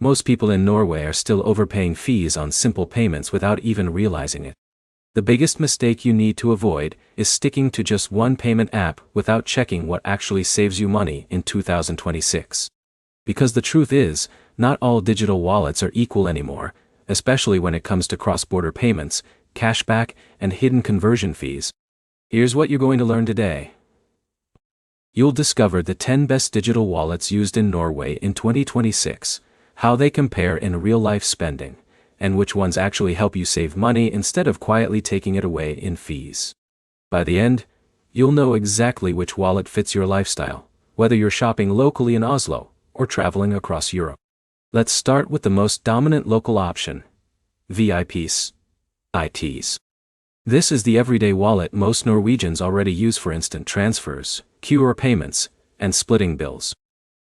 Most people in Norway are still overpaying fees on simple payments without even realizing it. The biggest mistake you need to avoid is sticking to just one payment app without checking what actually saves you money in 2026. Because the truth is, not all digital wallets are equal anymore, especially when it comes to cross-border payments, cashback, and hidden conversion fees. Here's what you're going to learn today. You'll discover the 10 best digital wallets used in Norway in 2026, how they compare in real-life spending, and which ones actually help you save money instead of quietly taking it away in fees. By the end, you'll know exactly which wallet fits your lifestyle, whether you're shopping locally in Oslo or traveling across Europe. Let's start with the most dominant local option, VIPs, ITs. This is the everyday wallet most Norwegians already use for instant transfers, QR payments, and splitting bills.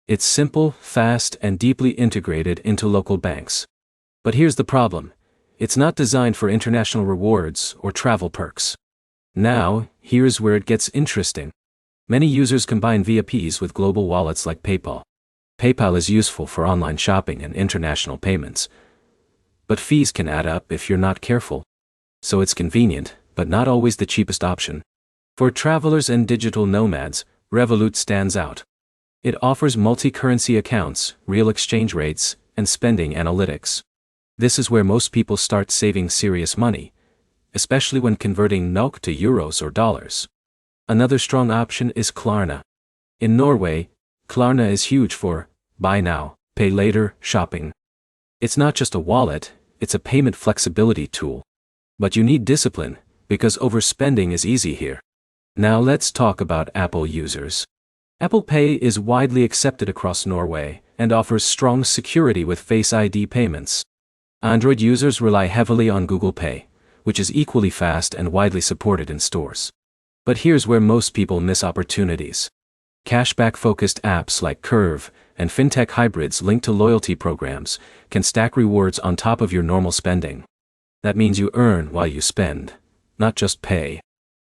It's simple, fast, and deeply integrated into local banks. But here's the problem. It's not designed for international rewards or travel perks. Now, here's where it gets interesting. Many users combine VIPs with global wallets like PayPal. PayPal is useful for online shopping and international payments. But fees can add up if you're not careful. So it's convenient, but not always the cheapest option. For travelers and digital nomads, Revolut stands out. It offers multi-currency accounts, real exchange rates, and spending analytics. This is where most people start saving serious money, especially when converting NOK to euros or dollars. Another strong option is Klarna. In Norway, Klarna is huge for buy now, pay later shopping. It's not just a wallet, it's a payment flexibility tool. But you need discipline, because overspending is easy here. Now let's talk about Apple users. Apple Pay is widely accepted across Norway and offers strong security with Face ID payments. Android users rely heavily on Google Pay, which is equally fast and widely supported in stores. But here's where most people miss opportunities. Cashback-focused apps like Curve and fintech hybrids linked to loyalty programs can stack rewards on top of your normal spending. That means you earn while you spend, not just pay.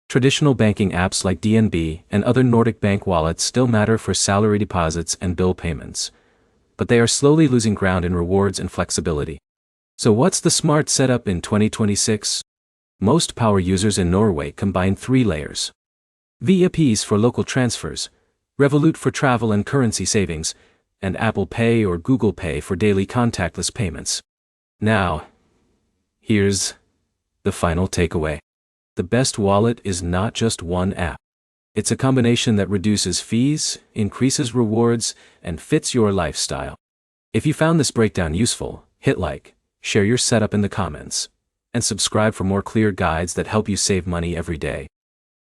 Traditional banking apps like DNB and other Nordic bank wallets still matter for salary deposits and bill payments, but they are slowly losing ground in rewards and flexibility. So what's the smart setup in 2026? Most power users in Norway combine 3 layers. VIPs for local transfers, Revolut for travel and currency savings, and Apple Pay or Google Pay for daily contactless payments. Now, here's the final takeaway. The best wallet is not just one app. It's a combination that reduces fees, increases rewards, and fits your lifestyle. If you found this breakdown useful, hit like, share your setup in the comments, and subscribe for more clear guides that help you save money every day.